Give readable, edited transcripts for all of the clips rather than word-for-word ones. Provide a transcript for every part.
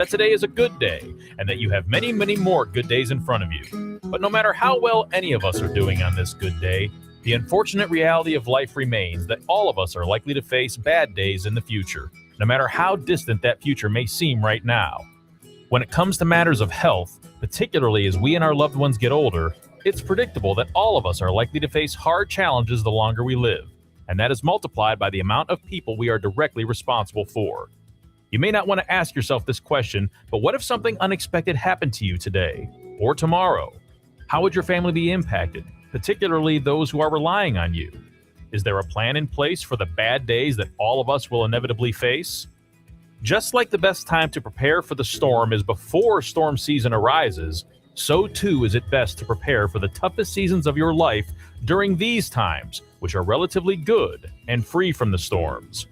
that today is a good day and that you have many, many more good days in front of you. But no matter how well any of us are doing on this good day, the unfortunate reality of life remains that all of us are likely to face bad days in the future, no matter how distant that future may seem right now. When it comes to matters of health, particularly as we and our loved ones get older, it's predictable that all of us are likely to face hard challenges the longer we live, and that is multiplied by the amount of people we are directly responsible for. You may not want to ask yourself this question, but what if something unexpected happened to you today or tomorrow? How would your family be impacted, particularly those who are relying on you? Is there a plan in place for the bad days that all of us will inevitably face? Just like the best time to prepare for the storm is before storm season arises, so too is it best to prepare for the toughest seasons of your life during these times, which are relatively good and free from the storms.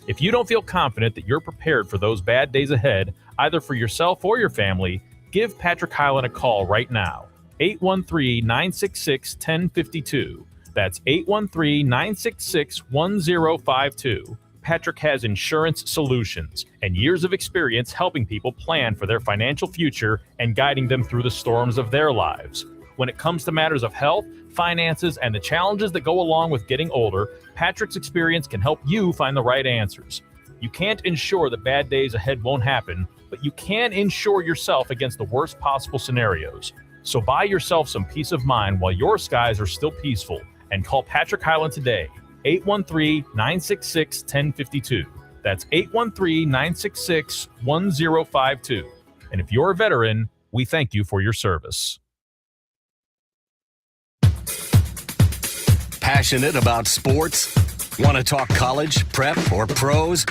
If you don't feel confident that you're prepared for those bad days ahead, either for yourself or your family, give Patrick Hyland a call right now. 813-966-1052. That's 813-966-1052. Patrick has insurance solutions and years of experience helping people plan for their financial future and guiding them through the storms of their lives. When it comes to matters of health, finances, and the challenges that go along with getting older, Patrick's experience can help you find the right answers. You can't ensure that bad days ahead won't happen, but you can insure yourself against the worst possible scenarios. So buy yourself some peace of mind while your skies are still peaceful and call Patrick Hyland today. 813-966-1052. That's 813-966-1052. And if you're a veteran, we thank you for your service. Passionate about sports? Want to talk college, prep, or pros?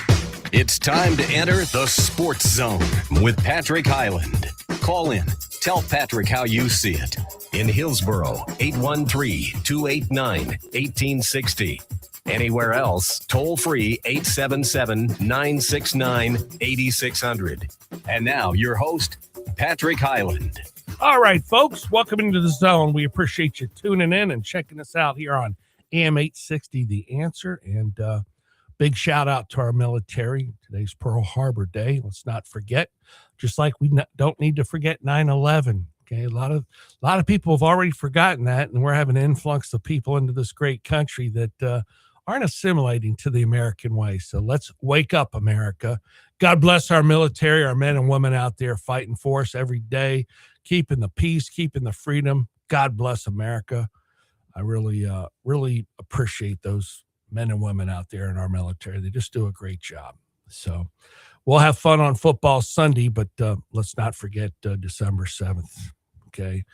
It's time to enter the Sports Zone with Patrick Hyland. Call in. Tell Patrick how you see it. In Hillsboro, 813-289-1860. Anywhere else, toll free 877-969-8600. And now your host, Patrick Hyland. All right, folks, welcome into the zone. We appreciate you tuning in and checking us out here on AM 860 The Answer. And big shout out to our military. Today's Pearl Harbor Day. Let's not forget, just like we don't need to forget 9/11. Okay, a lot of people have already forgotten that, and we're having an influx of people into this great country that aren't assimilating to the American way. So let's wake up, America. God bless our military, our men and women out there fighting for us every day, keeping the peace, keeping the freedom. God bless America. I really appreciate those men and women out there in our military. They just do a great job. So we'll have fun on football Sunday, but let's not forget December 7th. Okay.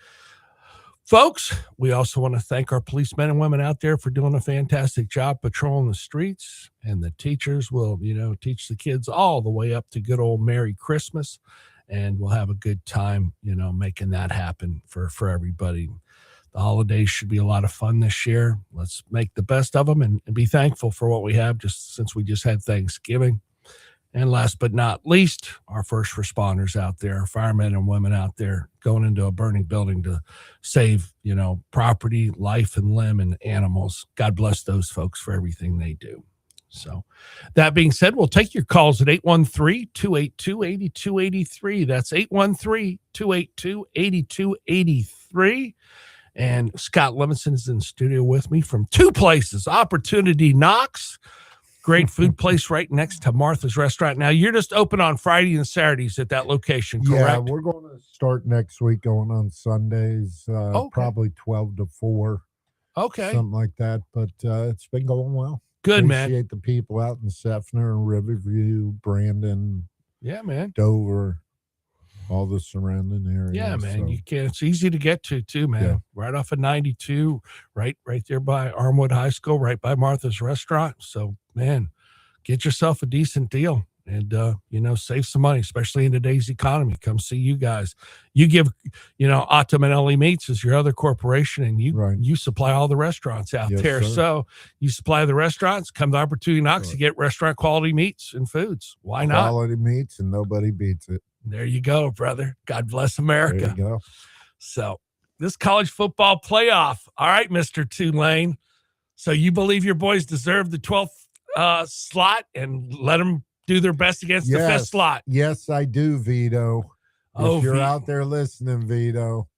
Folks, we also want to thank our policemen and women out there for doing a fantastic job patrolling the streets, and the teachers will, teach the kids all the way up to good old Merry Christmas, and we'll have a good time, making that happen for everybody. The holidays should be a lot of fun this year. Let's make the best of them and be thankful for what we have, just since we just had Thanksgiving. And last but not least, our first responders out there, firemen and women out there going into a burning building to save, property, life and limb and animals. God bless those folks for everything they do. So that being said, we'll take your calls at 813-282-8283. That's 813-282-8283. And Scott Levinson is in the studio with me from two places, Opportunity Knocks. Great food place right next to Martha's Restaurant. Now, you're just open on Friday and Saturdays at that location, correct? Yeah, we're going to start next week going on Sundays, probably 12 to 4. Okay. Something like that. But it's been going well. Good, man. Appreciate the people out in Seffner and Riverview, Brandon. Yeah, man. Dover, all the surrounding areas. Yeah, man. So. You can. It's easy to get to, too, man. Yeah. Right off of 92, right there by Armwood High School, right by Martha's Restaurant. So, man, get yourself a decent deal and, save some money, especially in today's economy. Come see you guys. You give, Ottomanelli Meats is your other corporation, and you supply all the restaurants out there. Sir. So you supply the restaurants, come to Opportunity Knocks to get restaurant quality meats and foods. Why not? Quality meats, and nobody beats it. There you go, brother. God bless America. There you go. So this college football playoff. All right, Mr. Tulane. So you believe your boys deserve the 12th slot and let them do their best against the fifth slot. Yes, I do, Vito. If you're Vito. out there listening, Vito.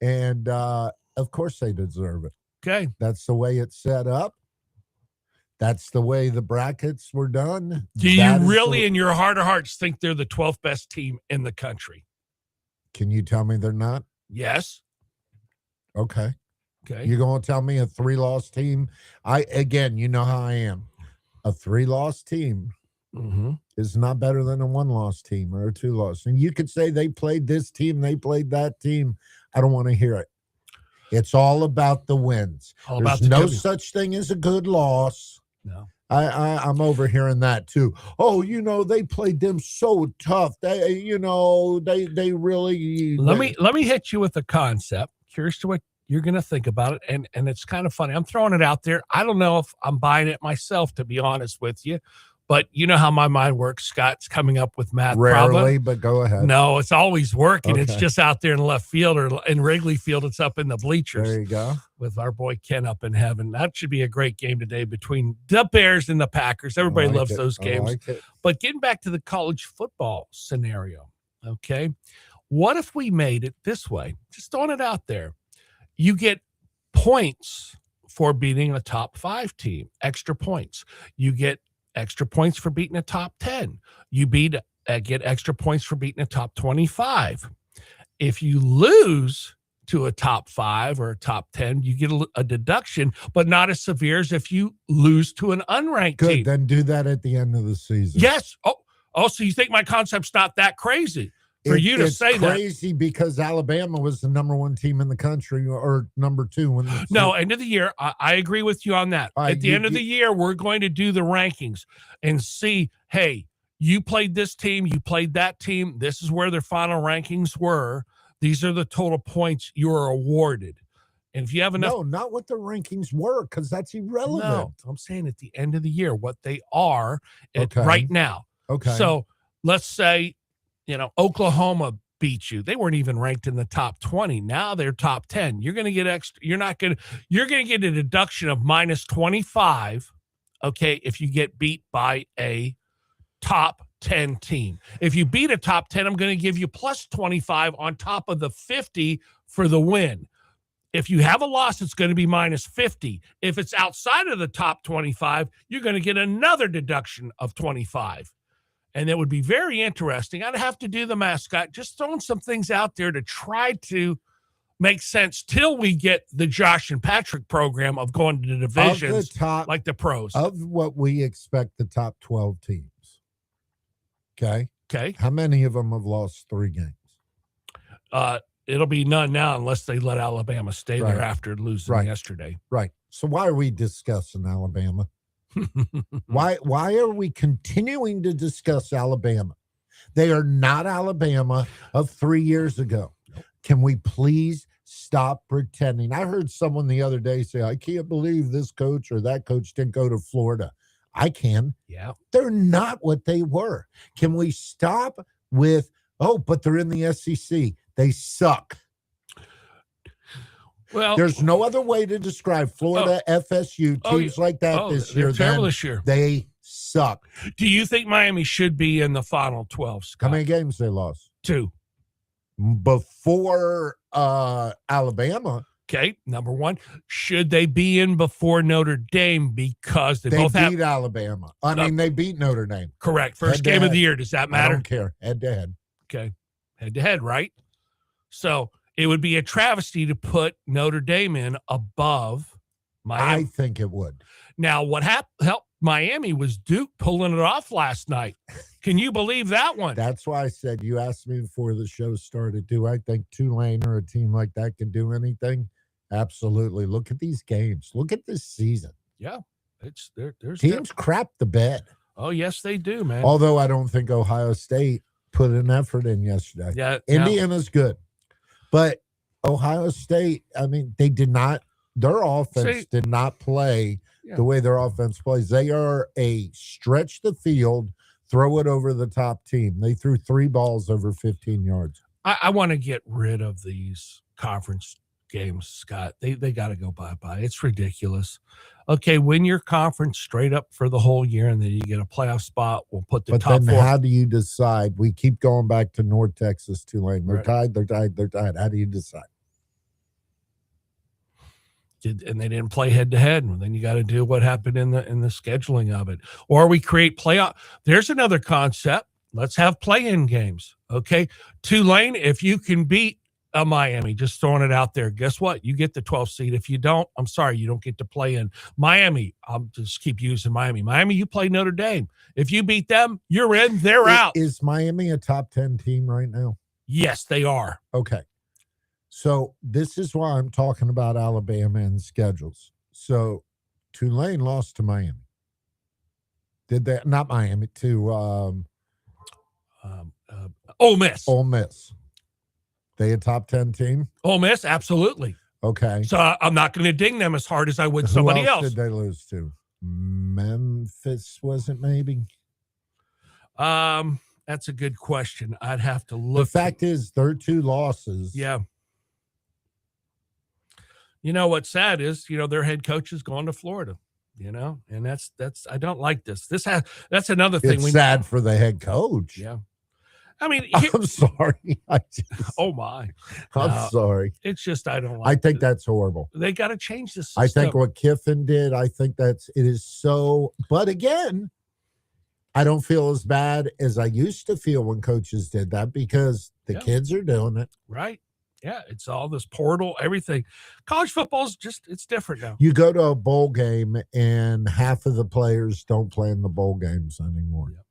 And of course they deserve it. Okay. That's the way it's set up. That's the way the brackets were done. Do you really, in your heart of hearts, think they're the 12th best team in the country? Can you tell me they're not? Yes. Okay. Okay. You're going to tell me a 3-loss team? Again, you know how I am. A 3-loss team is not better than a 1-loss team or a 2-loss. And you could say they played this team, they played that team. I don't want to hear it. It's all about the wins. There's no such thing as a good loss. No. I'm overhearing that too. Oh, they played them so tough. They really. Let me hit you with a concept. Curious to what you're going to think about it, and it's kind of funny. I'm throwing it out there. I don't know if I'm buying it myself, to be honest with you, but you know how my mind works. Scott's coming up with math. Rarely, but go ahead. No, it's always working. Okay. It's just out there in left field or in Wrigley Field. It's up in the bleachers. There you go. With our boy Ken up in heaven. That should be a great game today between the Bears and the Packers. Everybody loves those games. But getting back to the college football scenario, okay? What if we made it this way? Just throwing it out there. You get points for beating a top 5 team, extra points. You get extra points for beating a top 10. You get extra points for beating a top 25. If you lose to a top 5 or a top 10, you get a deduction, but not as severe as if you lose to an unranked team. Good, then do that at the end of the season. Yes. Oh, so you think my concept's not that crazy? For you to say that. It's crazy because Alabama was the number 1 team in the country, or number 2. No, end of the year, I agree with you on that. At the end of the year, we're going to do the rankings and see, hey, you played this team, you played that team. This is where their final rankings were. These are the total points you are awarded. And if you have enough. No, not what the rankings were, because that's irrelevant. No, I'm saying at the end of the year, what they are right now. Okay. So let's say, Oklahoma beat you. They weren't even ranked in the top 20. Now they're top 10. You're going to get extra. You're going to get a deduction of minus 25. Okay. If you get beat by a top 10 team. If you beat a top 10, I'm going to give you plus 25 on top of the 50 for the win. If you have a loss, it's going to be minus 50. If it's outside of the top 25, you're going to get another deduction of 25. And that would be very interesting. I'd have to do the mascot, just throwing some things out there to try to make sense till we get the Josh and Patrick program of going to the divisions like the pros. Of what we expect the top 12 teams. Okay. How many of them have lost 3 games? It'll be none now unless they let Alabama stay there after losing yesterday. Right. So why are we discussing Alabama? Why are we continuing to discuss Alabama? They are not Alabama of 3 years ago. Can we please stop pretending? I heard someone the other day say, I can't believe this coach or that coach didn't go to Florida. I can. Yeah. They're not what they were. Can we stop with, but they're in the SEC. They suck. Well, there's no other way to describe Florida, FSU, teams like that this year. Terrible this year. They suck. Do you think Miami should be in the final 12, Scott? How many games they lost? 2. Before Alabama. Okay, number 1. Should they be in before Notre Dame because they both beat Alabama? I mean, they beat Notre Dame. Correct. First game of the year. Does that matter? I don't care. Head to head. Okay. Head to head, right? So it would be a travesty to put Notre Dame in above Miami. I think it would. Now, what helped Miami was Duke pulling it off last night. Can you believe that one? That's why I said, you asked me before the show started, do I think Tulane or a team like that can do anything? Absolutely. Look at these games. Look at this season. Yeah. There's teams crap the bed. Oh, yes, they do, man. Although I don't think Ohio State put an effort in yesterday. Yeah. Indiana's good. But Ohio State, I mean, they did not, their offense did not play the way their offense plays. They are a stretch the field, throw it over the top team. They threw 3 balls over 15 yards. I want to get rid of these conference games, Scott. They got to go bye-bye. It's ridiculous. Okay, win your conference straight up for the whole year, and then you get a playoff spot. We'll put the But top then four. how do you decide? We keep going back to North Texas, Tulane. They're Right. tied, they're tied, they're tied. How do you decide? And they didn't play head-to-head. And then you got to do what happened in the scheduling of it. Or we create playoff. There's another concept. Let's have play-in games. Okay, Tulane, if you can beat Miami, just throwing it out there, guess what? You get the 12th seed. If you don't, I'm sorry, you don't get to play in. Miami, I'll just keep using Miami. Miami, you play Notre Dame. If you beat them, you're in, they're out. Is Miami a top 10 team right now? Yes, they are. Okay. So this is why I'm talking about Alabama and schedules. So Tulane lost to Miami. Did they? Not Miami, to Ole Miss. Ole Miss. They a top 10 team? Ole Miss, absolutely. Okay. So I'm not going to ding them as hard as I would Who somebody else. did they lose to? Memphis, was it maybe? That's a good question. I'd have to look. The fact is, their 2 losses. Yeah. You know what's sad is, their head coach is going to Florida, and that's I don't like this. That's another thing. It's sad for the head coach. Yeah. I mean, I'm sorry. oh my. I'm sorry. It's just I don't like I think it. that's horrible. They got to change the system. I think what Kiffin did, it is so, but again, I don't feel as bad as I used to feel when coaches did that because the kids are doing it. Right. Yeah, it's all this portal, everything. College football's it's different now. You go to a bowl game and half of the players don't play in the bowl games anymore. Yep.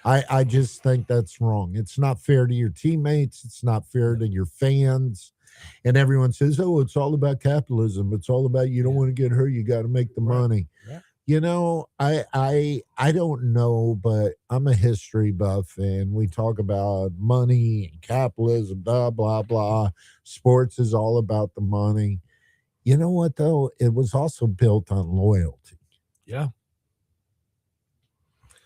I just think that's wrong. It's not fair to your teammates. It's not fair to your fans. And everyone says, oh, it's all about capitalism. It's all about you don't want to get hurt. You got to make the money. Yeah. I don't know, but I'm a history buff and we talk about money and capitalism, blah, blah, blah. Sports is all about the money. You know what, though? It was also built on loyalty. Yeah.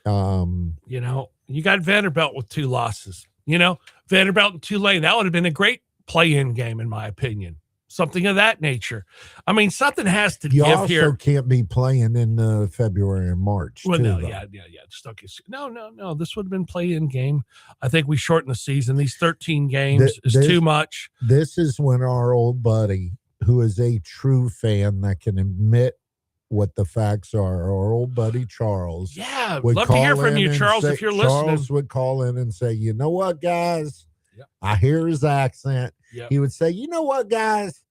You got Vanderbilt with 2 losses. Vanderbilt and Tulane, that would have been a great play-in game, in my opinion. Something of that nature. I mean, something has to you give also here. Can't be playing in February and March. Well, too, no, though. yeah. Just don't get, no. This would have been play-in game. I think we shortened the season. These 13 games is too much. This is when our old buddy, who is a true fan that can admit what the facts are, our old buddy Charles. Yeah, would love to hear call from in you, and Charles, say- if you're Charles listening. would call in and say, you know what, guys? Yep. I hear his accent. Yep. He would say, you know what, guys?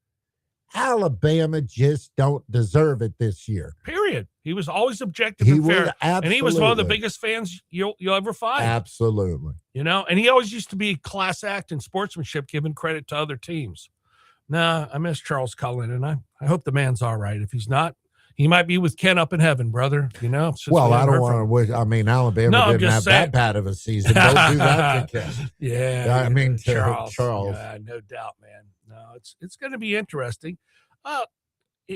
Alabama just don't deserve it this year. Period. He was always objective He and would fair. absolutely. And he was one of the biggest fans you'll ever find. Absolutely. And he always used to be class act and sportsmanship, giving credit to other teams. Nah, I miss Charles Cullen, and I hope the man's all right. If he's not, he might be with Ken up in heaven, brother. Well, I don't want to wish. I mean, Alabama No, I'm didn't just have saying. that bad of a season. Don't do that to Ken. Yeah, I mean, to Charles. Charles. Yeah, no doubt, man. No, it's going to be interesting.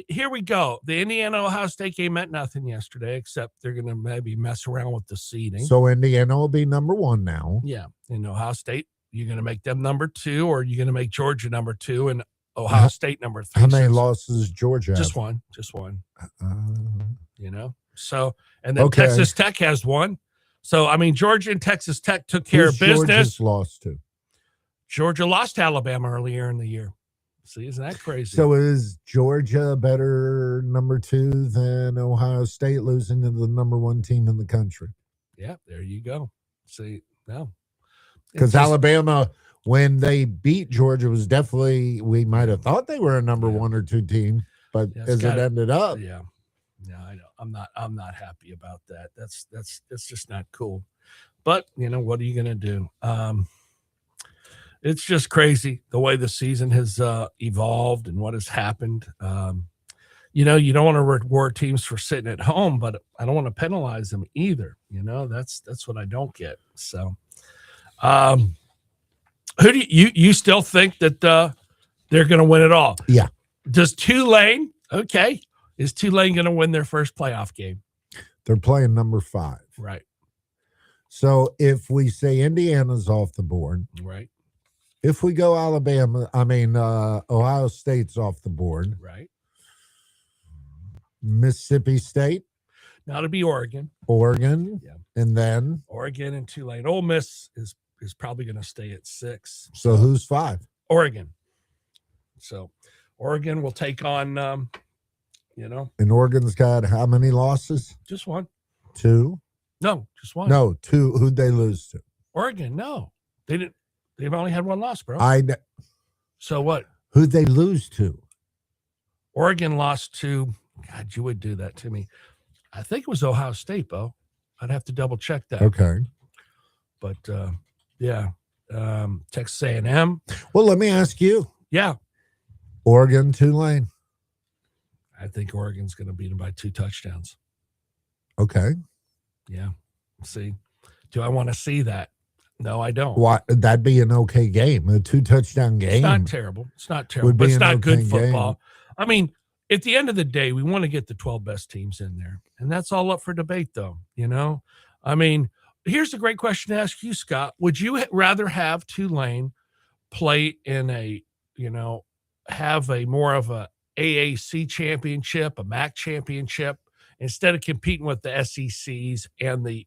Here we go. The Indiana-Ohio State game meant nothing yesterday, except they're going to maybe mess around with the seeding. So Indiana will be number 1 now. Yeah, in Ohio State, you're going to make them number 2, or you're going to make Georgia number 2 and Ohio State number 3. How many losses Georgia? Just have? one. So, and then Okay. Texas Tech has 1. So, I mean, Georgia and Texas Tech took care Who's of business. Georgia's lost to? Georgia lost to Alabama earlier in the year. See, isn't that crazy? So is Georgia better number 2 than Ohio State losing to the number 1 team in the country? Yeah, there you go. See, no. Because It's just- Alabama, when they beat Georgia, was definitely, we might have thought they were a number 1 or 2 team, but Yeah, as it ended up, Yeah. No, I know. I'm not happy about that. That's just not cool. But what are you gonna do? It's just crazy the way the season has evolved and what has happened. You don't want to reward teams for sitting at home, but I don't want to penalize them either. That's what I don't get. So, who do you still think that they're going to win it all? Yeah. Does Tulane? Okay, is Tulane going to win their first playoff game? they're playing number 5. Right. So if we say Indiana's off the board, Right. If we go Ohio State's off the board. Right. Mississippi State, Now to be Oregon. Oregon, Yeah. and then Oregon and Tulane. Ole Miss is probably going to stay at 6. so who's 5? Oregon. So Oregon will take on, And Oregon's got how many losses? just one. 2? No, just one. No, 2. Who'd they lose to? Oregon, no. They didn't. They've only had one loss, bro. So what? Who'd they lose to? Oregon lost to, God, you would do that to me. I think it was Ohio State, Bo. I'd have to double check that. Okay. But, Texas A&M. Well, let me ask you. Yeah. Oregon, Tulane. I think Oregon's going to beat them by 2 touchdowns. Okay. Yeah. See, do I want to see that? No, I don't. Why? That'd be an okay game. A 2-touchdown game. It's not terrible. It's not terrible, Would but be it's an not good okay football. game. I mean, at the end of the day, we want to get the 12 best teams in there. And that's all up for debate, though. I mean, here's a great question to ask you, Scott. Would you rather have Tulane play in have a more of a AAC championship, a MAC championship, instead of competing with the SECs and the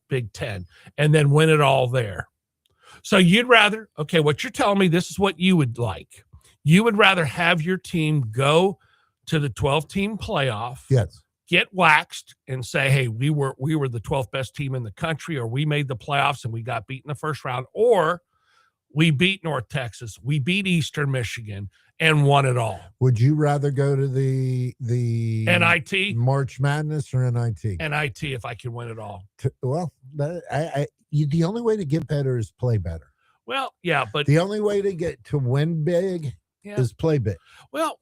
Big Ten, and then win it all there? So you'd rather, okay, what you're telling me, this is what you would like. You would rather have your team go to the 12-team playoff, Yes. get waxed, and say, hey, we were the 12th best team in the country, or we made the playoffs and we got beat in the first round, or we beat North Texas, we beat Eastern Michigan, and won it all. Would you rather go to the NIT? March Madness or NIT? NIT, if I can win it all. Well, the only way to get better is play better. Well, yeah, but The only way to get to win big yeah. is play big. Well,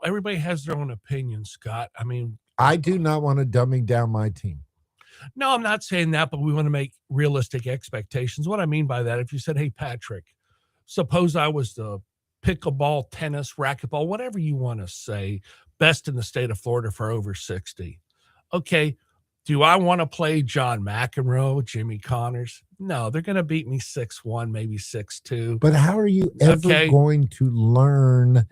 everybody has their own opinion, Scott. I mean, I do not want to dummy down my team. no, I'm not saying that, but we want to make realistic expectations. What I mean by that, if you said, hey, Patrick, suppose I was the pickleball, tennis, racquetball, whatever you want to say, best in the state of Florida for over 60. Okay, do I want to play John McEnroe, Jimmy Connors? No, they're going to beat me 6-1, maybe 6-2. But how are you ever going to learn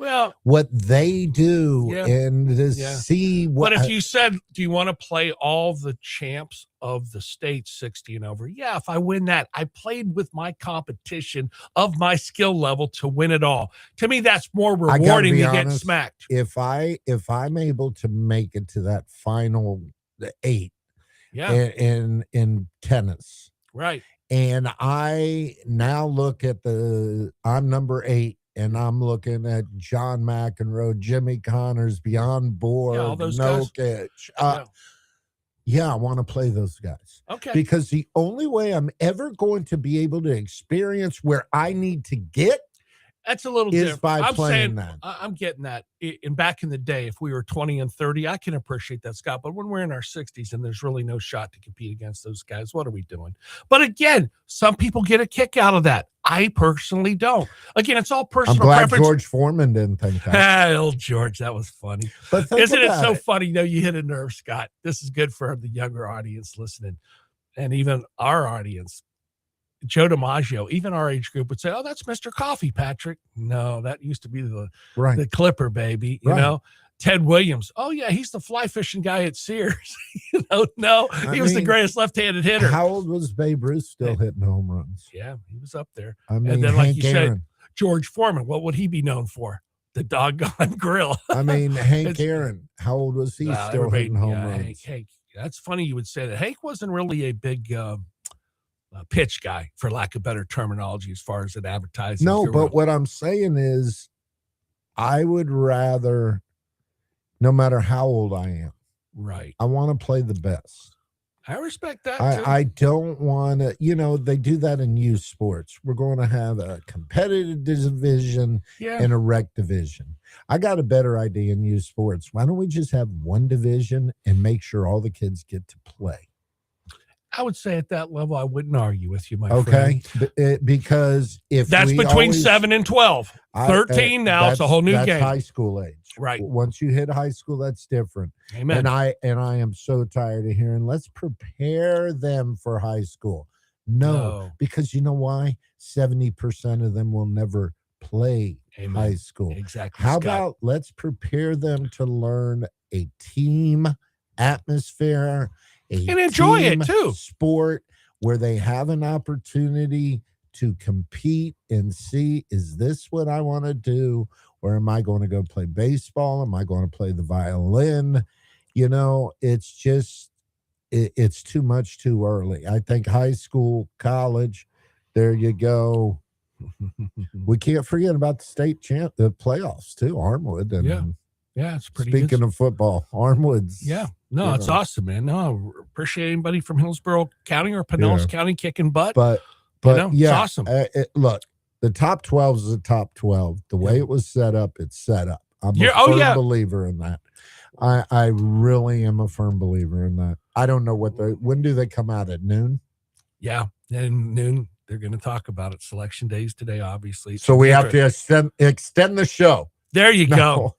what they do and to see what? But if you said, do you want to play all the champs of the state 60 and over? Yeah, if I win that, I played with my competition of my skill level to win it all. To me, that's more rewarding than getting smacked. If I'm able to make it to that final 8 in tennis. Right. And I now look at I'm number 8, and I'm looking at John McEnroe, Jimmy Connors, Bjorn Borg, Nokic. Yeah, I want to play those guys. Okay. Because the only way I'm ever going to be able to experience where I need to get that's a little is different. by I'm playing saying, that. I'm getting that. In back in the day, if we were 20 and 30, I can appreciate that, Scott. But when we're in our 60s and there's really no shot to compete against those guys, what are we doing? But again, some people get a kick out of that. I personally don't. Again, it's all personal I'm glad preference. George Foreman didn't think that. Old George, that was funny. But isn't it so funny? You hit a nerve, Scott. This is good for the younger audience listening, and even our audience. Joe DiMaggio, even our age group, would say, "Oh, that's Mr. Coffee, Patrick." No, that used to be the Clipper, baby. You know, Ted Williams. Oh yeah, he's the fly fishing guy at Sears. No, he was the greatest left-handed hitter. How old was Babe Ruth still hitting home runs? Yeah, he was up there. I mean, and then, Hank like you Aaron. said, George Foreman. What would he be known for? The doggone grill. I mean, Hank Aaron. How old was he still hitting home runs? Hank. That's funny you would say that. Hank wasn't really a big pitch guy, for lack of better terminology, as far as an advertising. No, but what I'm saying is, I would rather, no matter how old I am, I want to play the best. I respect that. I don't want to, they do that in youth sports. We're going to have a competitive division and a rec division. I got a better idea in youth sports. Why don't we just have one division and make sure all the kids get to play? I would say at that level, I wouldn't argue with you, my friend. Okay, because if that's between 7 and 12, 13 now, it's a whole new game. That's high school age, right? Once you hit high school, that's different. Amen. And I am so tired of hearing, let's prepare them for high school. No, because you know why? 70% of them will never play Amen. high school. Exactly. How Scott. about let's prepare them to learn a team atmosphere, And enjoy it, team too. sport where they have an opportunity to compete and see, is this what I want to do? Or am I going to go play baseball? Am I going to play the violin? You know, it's just, it's too much too early. I think high school, college, there you go. We can't forget about the playoffs too, Armwood. And Yeah, it's pretty speaking good. of football, Armwood's. Yeah. No, it's awesome, man. No, appreciate anybody from Hillsborough County or Pinellas County kicking butt. But it's awesome. Look, the top 12 is the top 12. The way it was set up, it's set up. I'm a firm believer in that. I really am a firm believer in that. I don't know when do they come out, at noon? Yeah, and noon. They're going to talk about it. Selection days today, obviously. So we have to extend the show. There you go.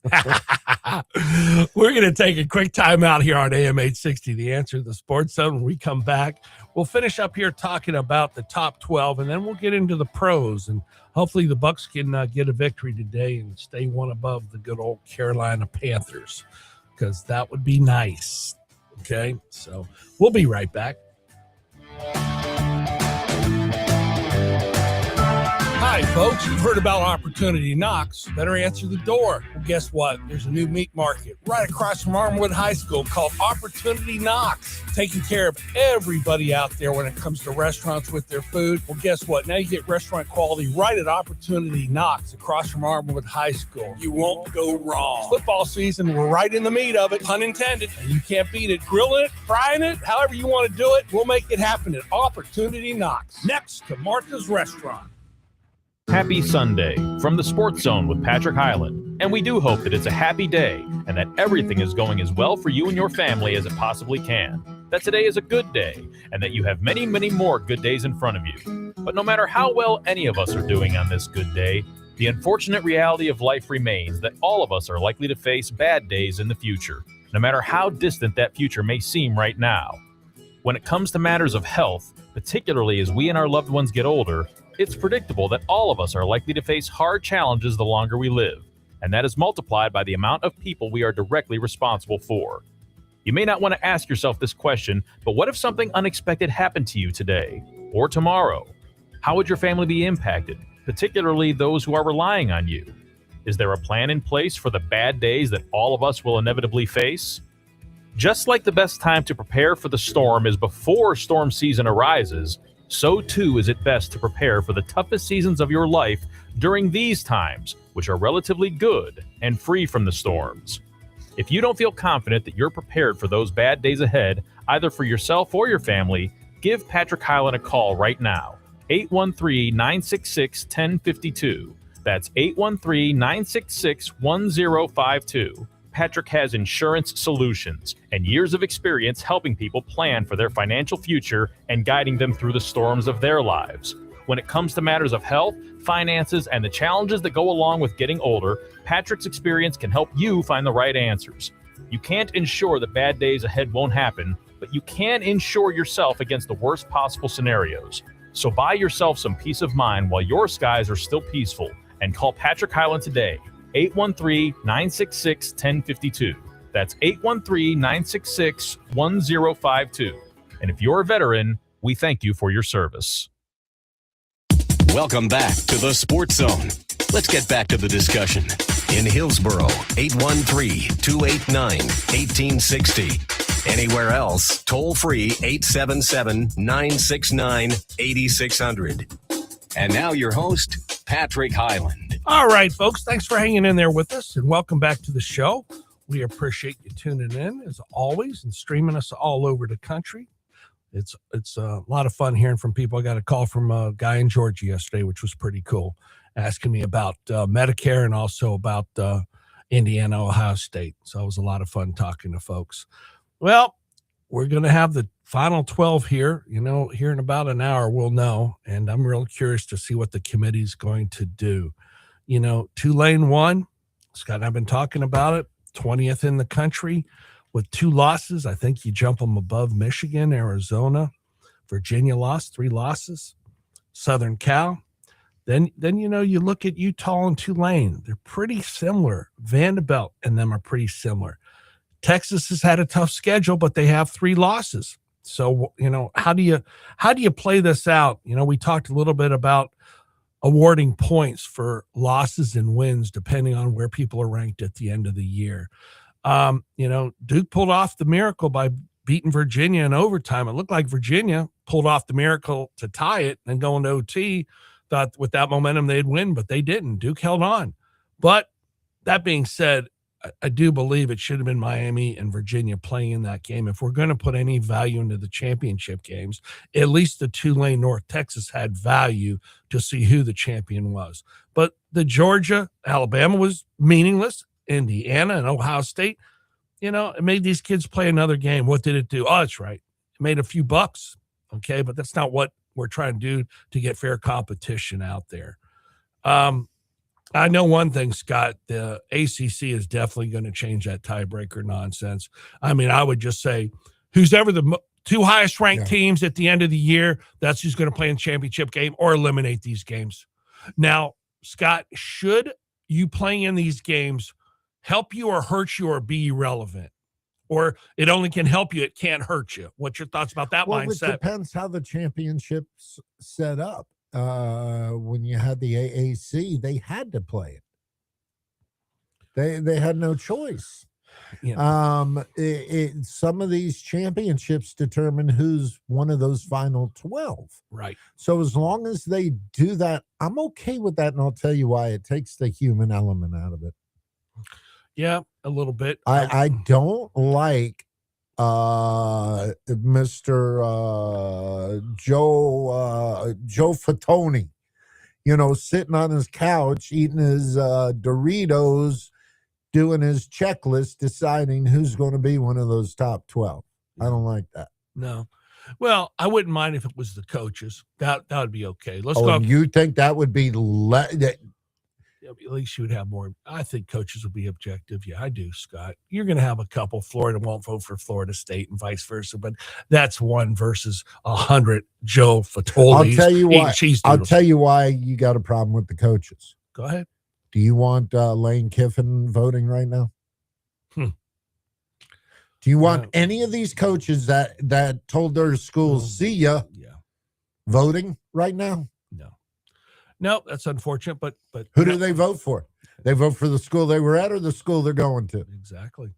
We're going to take a quick time out here on AM 860, The Answer, the Sports Zone. When we come back, we'll finish up here talking about the top 12, and then we'll get into the pros. And hopefully the Bucks can get a victory today and stay one above the good old Carolina Panthers, because that would be nice. Okay, so we'll be right back. Hi, folks. You've heard about Opportunity Knocks. Better answer the door. Well, guess what? There's a new meat market right across from Armwood High School called Opportunity Knocks, taking care of everybody out there when it comes to restaurants with their food. Well, guess what? Now you get restaurant quality right at Opportunity Knocks across from Armwood High School. You won't go wrong. Football season, we're right in the meat of it, pun intended, and you can't beat it. Grilling it, frying it, however you want to do it, we'll make it happen at Opportunity Knocks, next to Martha's Restaurant. Happy Sunday from the Sports Zone with Patrick Highland. And we do hope that it's a happy day and that everything is going as well for you and your family as it possibly can. That today is a good day and that you have many, many more good days in front of you. But no matter how well any of us are doing on this good day, the unfortunate reality of life remains that all of us are likely to face bad days in the future, no matter how distant that future may seem right now. When it comes to matters of health, particularly as we and our loved ones get older, it's predictable that all of us are likely to face hard challenges the longer we live, and that is multiplied by the amount of people we are directly responsible for. You may not want to ask yourself this question, but what if something unexpected happened to you today or tomorrow? How would your family be impacted, particularly those who are relying on you? Is there a plan in place for the bad days that all of us will inevitably face? Just like the best time to prepare for the storm is before storm season arises, so too is it best to prepare for the toughest seasons of your life during these times, which are relatively good and free from the storms. If you don't feel confident that you're prepared for those bad days ahead, either for yourself or your family, give Patrick Highland a call right now. 813-966-1052. That's 813-966-1052. Patrick has insurance solutions and years of experience helping people plan for their financial future and guiding them through the storms of their lives. When it comes to matters of health, finances, and the challenges that go along with getting older, Patrick's experience can help you find the right answers. You can't ensure that bad days ahead won't happen, but you can insure yourself against the worst possible scenarios. So buy yourself some peace of mind while your skies are still peaceful and call Patrick Highland today. 813-966-1052. That's 813-966-1052. And if you're a veteran, we thank you for your service. Welcome back to the Sports Zone. Let's get back to the discussion. In Hillsborough, 813-289-1860. Anywhere else, toll free 877-969-8600. And now your host, Patrick Highland. All right, folks, thanks for hanging in there with us, and welcome back to the show. We appreciate you tuning in, as always, and streaming us all over the country. It's a lot of fun hearing from people. I got a call from a guy in Georgia yesterday, which was pretty cool, asking me about Medicare and also about Indiana, Ohio State. So it was a lot of fun talking to folks. Well, we're going to have the final 12 here. You know, here in about an hour, we'll know. And I'm real curious to see what the committee's going to do. You know, Tulane won. Scott and I've been talking about it. 20th in the country with 2 losses. I think you jump them above Michigan, Arizona. Virginia lost 3 losses. Southern Cal. Then you look at Utah and Tulane. They're pretty similar. Vanderbilt and them are pretty similar. Texas has had a tough schedule, but they have 3 losses. So, how do you play this out? We talked a little bit about awarding points for losses and wins depending on where people are ranked at the end of the year. Duke pulled off the miracle by beating Virginia in overtime. It looked like Virginia pulled off the miracle to tie it and go into OT. Thought with that momentum they'd win, but they didn't. Duke held on. But that being said, I do believe it should have been Miami and Virginia playing in that game. If we're going to put any value into the championship games, at least the Tulane North Texas had value to see who the champion was. But the Georgia, Alabama was meaningless. Indiana and Ohio State, it made these kids play another game. What did it do? Oh, that's right. It made a few bucks. Okay. But that's not what we're trying to do to get fair competition out there. I know one thing, Scott, the ACC is definitely going to change that tiebreaker nonsense. I mean, I would just say who's ever the 2 highest ranked teams at the end of the year, that's who's going to play in the championship game or eliminate these games. Now, Scott, should you playing in these games help you or hurt you or be irrelevant? Or it only can help you, it can't hurt you? What's your thoughts about that mindset? It depends how the championship's set up. When you had the AAC, they had to play it. They had no choice. Some of these championships determine who's one of those final 12. Right. So as long as they do that, I'm okay with that, and I'll tell you why. It takes the human element out of it. Yeah, a little bit. I don't like Mr. Joe Fatoni, sitting on his couch, eating his Doritos, doing his checklist, deciding who's going to be one of those top 12. I don't like that. No. Well, I wouldn't mind if it was the coaches. That would be okay. Let's go. And you think that would be at least you would have more. I think coaches would be objective. Yeah, I do, Scott. You're going to have a couple. Florida won't vote for Florida State and vice versa, but that's 1 versus 100 Joe Fatoli. I'll tell you why you got a problem with the coaches. Go ahead. Do you want Lane Kiffin voting right now? Do you want any of these coaches that told their schools, see ya, voting right now? No, that's unfortunate, but who do they vote for? They vote for the school they were at or the school they're going to. Exactly.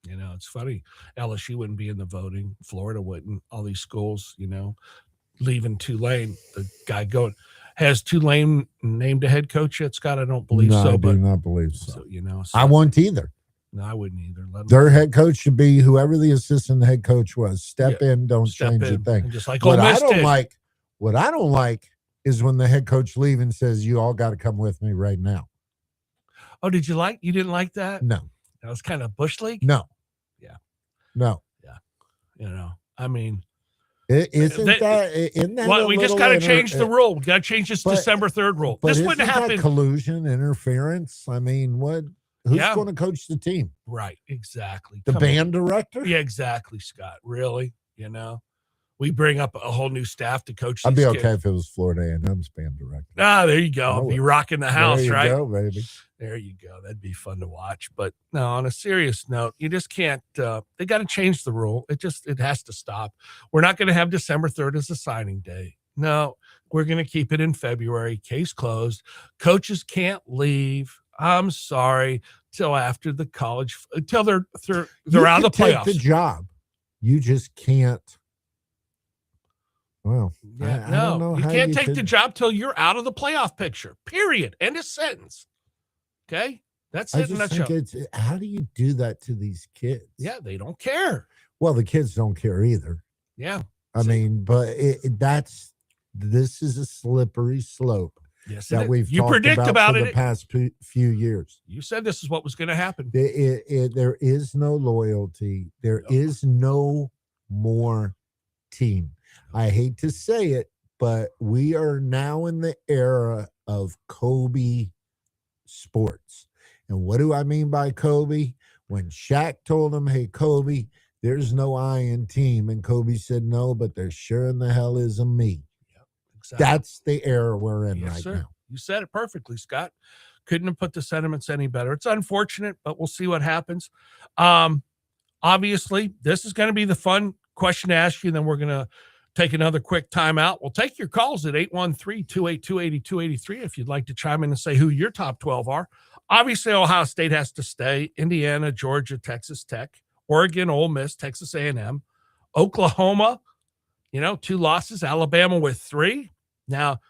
It's funny. LSU wouldn't be in the voting. Florida wouldn't. All these schools, leaving Tulane. The guy has Tulane named a head coach yet, Scott? I don't believe so. I do not believe so. So, I wouldn't either. No, I wouldn't either. Their head coach should be whoever the assistant head coach was. Step in, don't change a thing. Just like what I don't like is when the head coach leaves and says, you all got to come with me right now. Oh, you didn't like that? No. That was kind of Bush League? No. Yeah. No. Yeah. I mean. Isn't that well, we just got to change the rule. We got to change this December 3rd rule. But this wouldn't happen. Collusion, interference. I mean, who's going to coach the team? Right. Exactly. The band director? Yeah, exactly, Scott. Really? We bring up a whole new staff to coach. I'd be okay if it was Florida A&M's band director. There you go. I'll be rocking the house, right? There you go, baby. There you go. That'd be fun to watch. But no, on a serious note, you just can't. They got to change the rule. It has to stop. We're not going to have December 3rd as a signing day. No, we're going to keep it in February. Case closed. Coaches can't leave. I'm sorry till after the college, until they're out of the playoffs. Take the job. You just can't. Well, I don't know. You can't take the job till you're out of the playoff picture. Period. End of sentence. Okay, that's it in a nutshell. How do you do that to these kids? Yeah, they don't care. Well, the kids don't care either. Yeah, I mean, but this is a slippery slope. Yes, that we've you predict about it the past few years. You said this is what was going to happen. There is no loyalty. There is no more team. I hate to say it, but we are now in the era of Kobe sports. And what do I mean by Kobe? When Shaq told him, hey, Kobe, there's no I in team. And Kobe said, no, but there sure in the hell is a me. Exactly. That's the era we're in Yes, right sir. now. You said it perfectly, Scott. Couldn't have put the sentiments any better. It's unfortunate, but we'll see what happens. Obviously, this is going to be the fun question to ask you. Then we're going to take another quick timeout. We'll take your calls at 813-282-8283 if you'd like to chime in and say who your top 12 are. Obviously, Ohio State has to stay. Indiana, Georgia, Texas Tech, Oregon, Ole Miss, Texas A&M, Oklahoma, 2 losses, Alabama with 3. Now,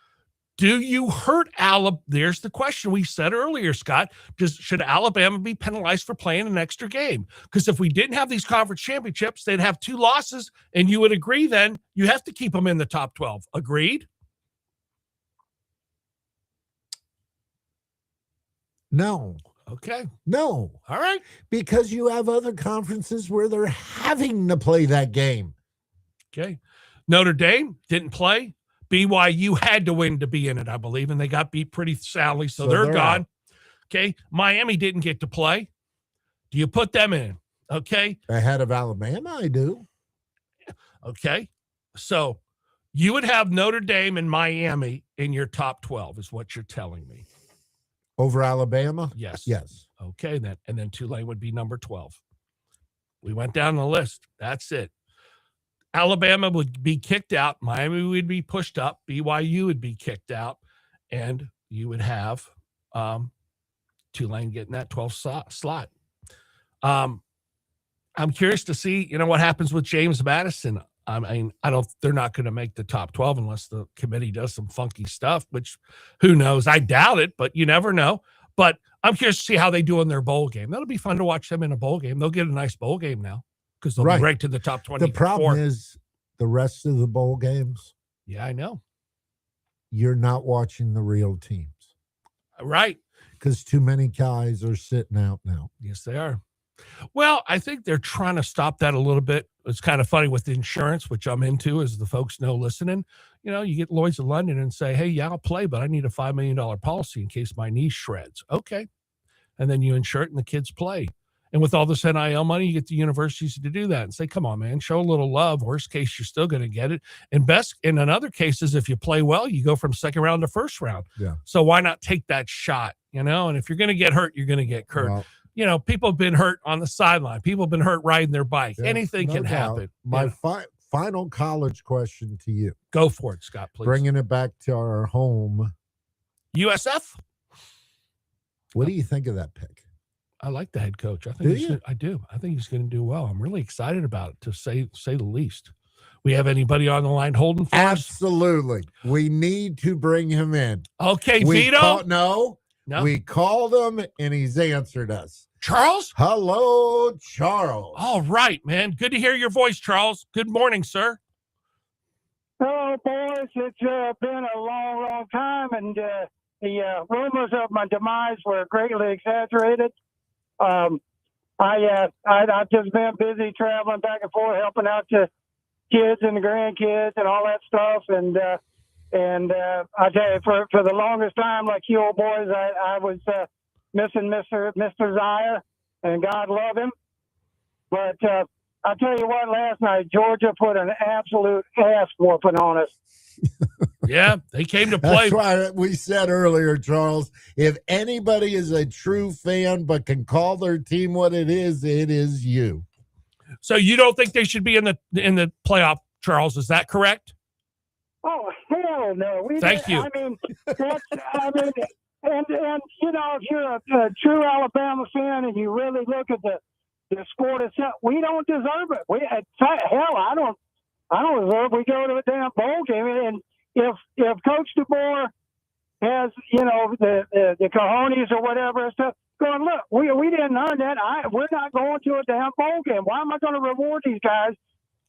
do you hurt Alabama? There's the question we said earlier, Scott. Should Alabama be penalized for playing an extra game? Because if we didn't have these conference championships, they'd have 2 losses, and you would agree then you have to keep them in the top 12. Agreed? No. Okay. No. All right. Because you have other conferences where they're having to play that game. Okay. Notre Dame didn't play. BYU had to win to be in it, I believe, and they got beat pretty soundly, so they're gone. Out. Okay. Miami didn't get to play. Do you put them in? Okay. Ahead of Alabama, I do. Okay. So you would have Notre Dame and Miami in your top 12 is what you're telling me. Over Alabama? Yes. Yes. Okay, then. And then Tulane would be number 12. We went down the list. That's it. Alabama would be kicked out. Miami would be pushed up. BYU would be kicked out. And you would have Tulane getting that 12th slot. I'm curious to see, what happens with James Madison. I mean, they're not going to make the top 12 unless the committee does some funky stuff, which who knows? I doubt it, but you never know. But I'm curious to see how they do in their bowl game. That'll be fun to watch them in a bowl game. They'll get a nice bowl game now because they'll be ranked in the top 20. The problem is the rest of the bowl games. Yeah, I know. You're not watching the real teams. Right. Because too many guys are sitting out now. Yes, they are. Well, I think they're trying to stop that a little bit. It's kind of funny with insurance, which I'm into, as the folks know listening. You get Lloyd's of London and say, hey, yeah, I'll play, but I need a $5 million policy in case my knee shreds. Okay. And then you insure it and the kids play. And with all this NIL money, you get the universities to do that and say, come on, man, show a little love. Worst case, you're still going to get it. And best, in other cases, if you play well, you go from second round to first round. Yeah. So why not take that shot, And if you're going to get hurt, you're going to get hurt. Well, people have been hurt on the sideline. People have been hurt riding their bike. Yeah, Anything can happen. My final college question to you. Go for it, Scott, please. Bringing it back to our home. USF? What do you think of that pick? I like the head coach. I think I do. I think he's going to do well. I'm really excited about it, to say the least. We have anybody on the line holding for us? Absolutely. We need to bring him in. Okay, Vito? No. We called him and he's answered us. Charles? Hello, Charles. All right, man. Good to hear your voice, Charles. Good morning, sir. Hello, boys. It's been a long, long time, and the rumors of my demise were greatly exaggerated. I've just been busy traveling back and forth, helping out the kids and the grandkids and all that stuff, and I tell you, for the longest time, like you old boys, I was missing Mr. Zier, and God love him. But I tell you what, last night Georgia put an absolute ass whooping on us. Yeah, they came to play. That's why we said earlier, Charles, if anybody is a true fan but can call their team what it is you. So you don't think they should be in the playoff, Charles? Is that correct? Oh, hell no. Thank you. And if you're a true Alabama fan and you really look at the sport itself, we don't deserve it. I don't deserve it. We go to a damn bowl game, and if Coach DeBoer has, the cojones or whatever stuff, going, look, we didn't earn that. We're not going to a damn bowl game. Why am I going to reward these guys?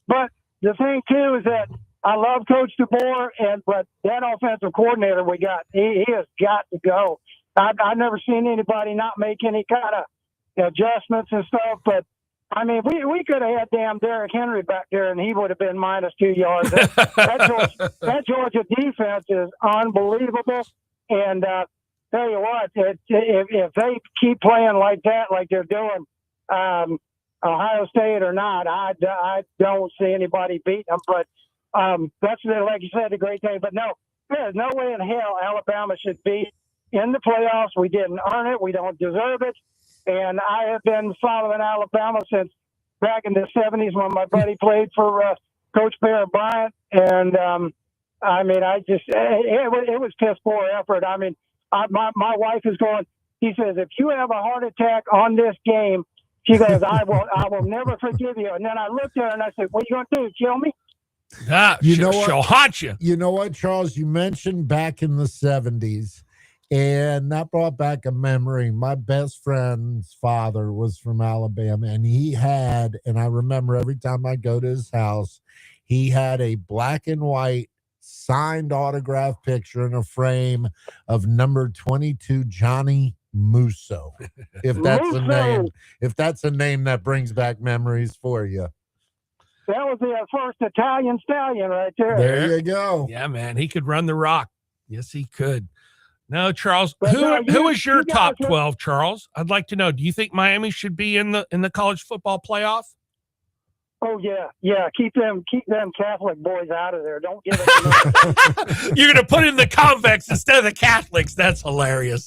But the thing too is that I love Coach DeBoer, but that offensive coordinator we got, he has got to go. I've never seen anybody not make any kind of adjustments and stuff, but I mean, we could have had damn Derrick Henry back there, and he would have been minus 2 yards. That Georgia defense is unbelievable. And tell you what, if they keep playing like that, like they're doing, Ohio State or not, I don't see anybody beating them. But that's, like you said, a great thing. But no, there's no way in hell Alabama should be in the playoffs. We didn't earn it. We don't deserve it. And I have been following Alabama since back in the 70s when my buddy played for Coach Bear Bryant. And, I mean, it was piss poor effort. I mean, my wife is going, he says, if you have a heart attack on this game, she goes, I will never forgive you. And then I looked at her and I said, what are you going to do, kill me? She'll haunt you. You know what, Charles? You mentioned back in the 70s, and that brought back a memory. My best friend's father was from Alabama, and he had, and I remember every time I go to his house, he had a black and white signed autograph picture in a frame of number 22 Johnny Musso. If that's a name that brings back memories for you. That was the first Italian stallion right there. There you go. Yeah, man, he could run the rock. Yes, he could. No, Charles, But who is your you guys top are- 12, Charles? I'd like to know. Do you think Miami should be in the college football playoff? Oh yeah. Keep them Catholic boys out of there. Don't give it to them. You're going to put in the convicts instead of the Catholics. That's hilarious.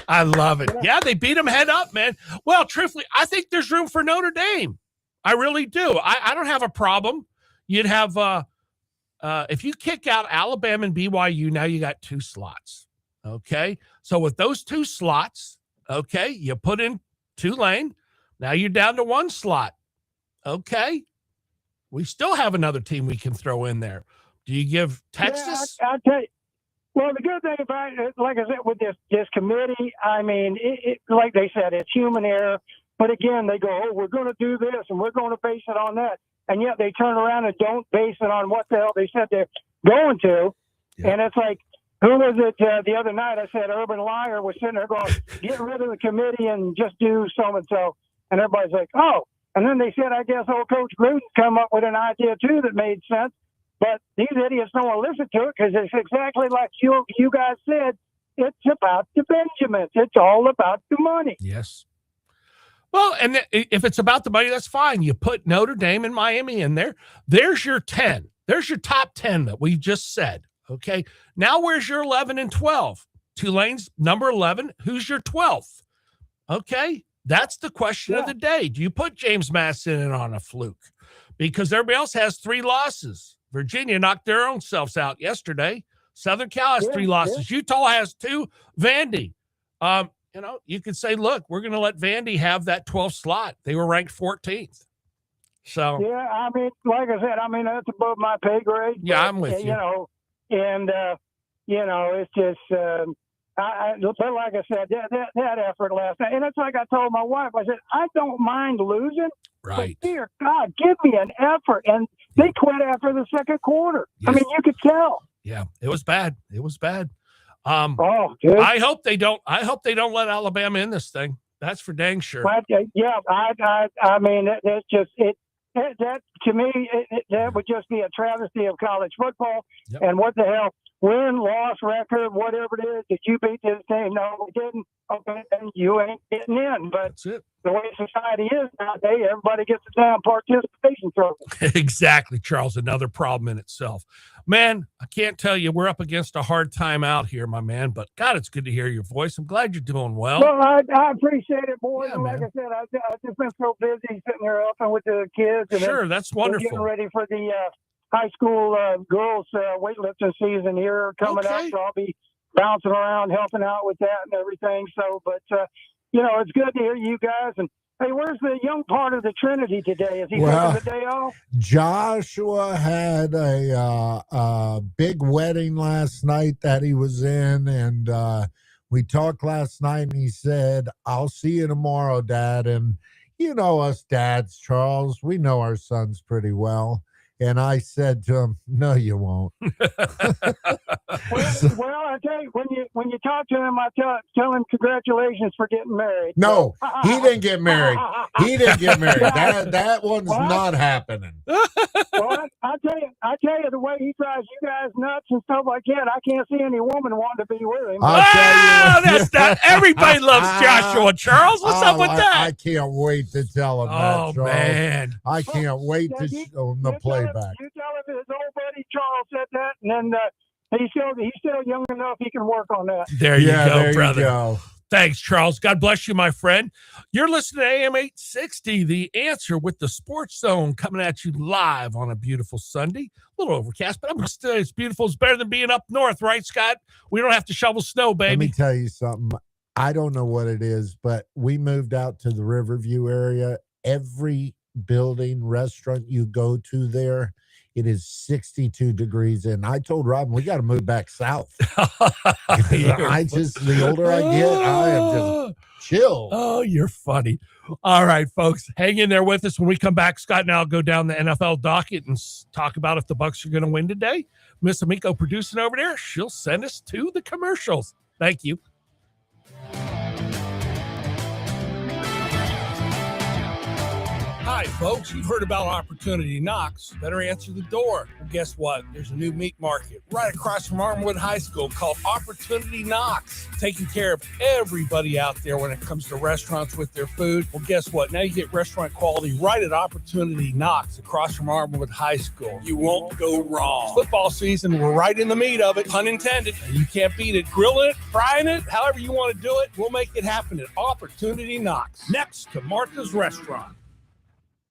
I love it. Yeah, they beat them head up, man. Well, truthfully, I think there's room for Notre Dame. I really do. I don't have a problem. You'd have if you kick out Alabama and BYU, now you got 2 slots. Okay. So with those 2 slots, okay, you put in Tulane. Now you're down to 1 slot. Okay. We still have another team we can throw in there. Do you give Texas? Yeah, I tell you. Well, the good thing about it, like I said, with this committee, I mean, it like they said, it's human error. But again, they go, oh, we're going to do this and we're going to base it on that. And yet they turn around and don't base it on what the hell they said they're going to. Yeah. And it's like, who was it the other night? I said Urban Liar was sitting there going, get rid of the committee and just do so-and-so. And everybody's like, oh. And then they said, I guess old Coach Gruden come up with an idea, too, that made sense. But these idiots don't want to listen to it because it's exactly like you guys said. It's about the Benjamins. It's all about the money. Yes. Well, and if it's about the money, that's fine. You put Notre Dame and Miami in there. There's your 10. There's your top 10 that we just said. Okay. Now where's your 11 and 12? Tulane's number 11. Who's your 12th? Okay. That's the question of the day. Do you put James Madison in on a fluke? Because everybody else has 3 losses. Virginia knocked their own selves out yesterday. Southern Cal has 3 losses. Utah has 2. Vandy. You could say, look, we're going to let Vandy have that 12th slot. They were ranked 14th. So yeah, I mean, like I said, that's above my pay grade. Yeah, but, I'm with you. It's just, but like I said, that effort last night, and it's like I told my wife, I said, I don't mind losing, right? But dear God, give me an effort. And they quit after the second quarter. Yes. I mean, you could tell. Yeah, it was bad. It was bad. Dude. I hope they don't let Alabama in this thing. That's for dang sure. I mean, that's just it. That to me, that would just be a travesty of college football. Yep. And what the hell, win, loss, record, whatever it is, did you beat this team? No, we didn't. Okay, then you ain't getting in. But that's it. The way society is nowadays, everybody gets a damn participation trophy. Exactly, Charles. Another problem in itself. Man, I can't tell you, we're up against a hard time out here, my man. But God, it's good to hear your voice. I'm glad you're doing well. Well, I appreciate it, boys. Yeah, and like man. I said, I've just been so busy sitting here helping with the kids. And Sure, that's getting wonderful. ready for the high school girls weightlifting season here coming up. So I'll be bouncing around helping out with that and everything. So, but it's good to hear you guys. And hey, where's the young part of the Trinity today? Is he taking the day off? Joshua had a big wedding last night that he was in, and we talked last night, and he said, I'll see you tomorrow, Dad. And you know us dads, Charles, we know our sons pretty well. And I said to him, no, you won't. Well, I tell you, when you talk to him, I tell him congratulations for getting married. No, he didn't get married. He didn't get married. That one's not happening. Well, I tell you, the way he drives you guys nuts and stuff like that, I can't see any woman wanting to be with him. I'll tell you. That's not everybody loves Joshua. Charles, what's up with that? I can't wait to tell him that, Oh Charles. man, I can't wait to show him the playback. You tell him his old buddy Charles said that, and then he's still young enough he can work on that. there you go, there brother. you go. Thanks, Charles. God bless you, my friend. You're listening to AM 860, The Answer, with the Sports Zone coming at you live on a beautiful Sunday. A little overcast, but it's beautiful. It's better than being up north, right, Scott? We don't have to shovel snow, Let baby. me tell you something. I don't know what it is, but we moved out to the Riverview area. Every building, restaurant you go to there, it is 62 degrees in. I told Robin, we got to move back south. The older I get, I am just chill. Oh, you're funny. All right, folks, hang in there with us. When we come back, Scott and I'll go down the NFL docket and talk about if the Bucs are going to win today. Miss Amico producing over there, she'll send us to the commercials. Thank you. Hi, folks. You've heard about Opportunity Knocks. Better answer the door. Well, guess what? There's a new meat market right across from Armwood High School called Opportunity Knocks, taking care of everybody out there when it comes to restaurants with their food. Well, guess what? Now you get restaurant quality right at Opportunity Knocks across from Armwood High School. You won't go wrong. Football season, we're right in the meat of it, pun intended. And you can't beat it. Grilling it, frying it, however you want to do it, we'll make it happen at Opportunity Knocks. Next to Martha's Restaurant.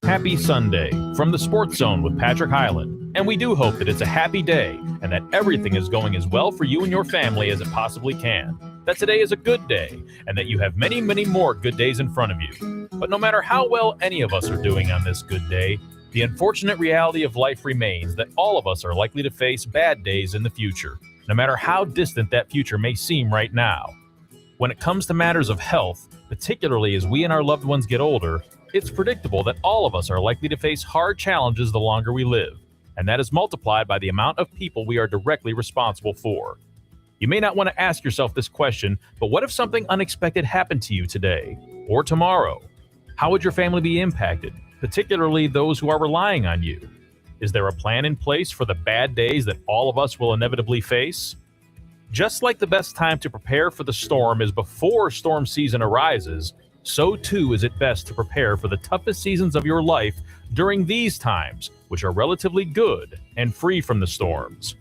Happy Sunday from the Sports Zone with Patrick Highland. And we do hope that it's a happy day and that everything is going as well for you and your family as it possibly can. That today is a good day and that you have many, many more good days in front of you. But no matter how well any of us are doing on this good day, the unfortunate reality of life remains that all of us are likely to face bad days in the future, no matter how distant that future may seem right now. When it comes to matters of health, particularly as we and our loved ones get older, it's predictable that all of us are likely to face hard challenges the longer we live, and that is multiplied by the amount of people we are directly responsible for. You may not want to ask yourself this question, but what if something unexpected happened to you today or tomorrow? How would your family be impacted, particularly those who are relying on you? Is there a plan in place for the bad days that all of us will inevitably face? Just like the best time to prepare for the storm is before storm season arises, so too is it best to prepare for the toughest seasons of your life during these times, which are relatively good and free from the storms.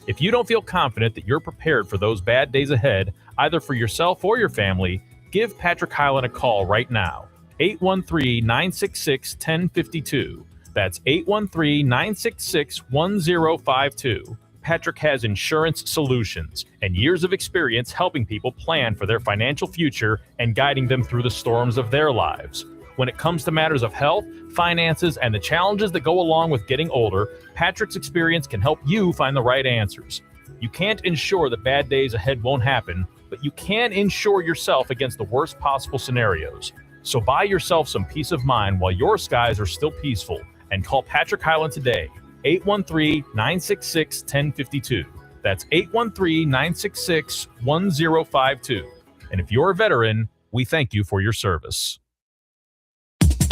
If you don't feel confident that you're prepared for those bad days ahead, either for yourself or your family, give Patrick Highland a call right now. 813-966-1052. That's 813-966-1052. Patrick has insurance solutions and years of experience helping people plan for their financial future and guiding them through the storms of their lives. When it comes to matters of health, finances, and the challenges that go along with getting older, Patrick's experience can help you find the right answers. You can't ensure that bad days ahead won't happen, but you can insure yourself against the worst possible scenarios. So buy yourself some peace of mind while your skies are still peaceful and call Patrick Highland today. 813-966-1052. That's 813-966-1052. And if you're a veteran, we thank you for your service.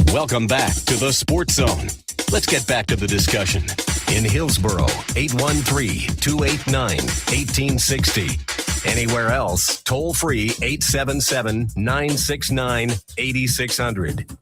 Welcome back to the Sports Zone. Let's get back to the discussion. In Hillsboro, 813-289-1860. Anywhere else, toll free 877-969-8600.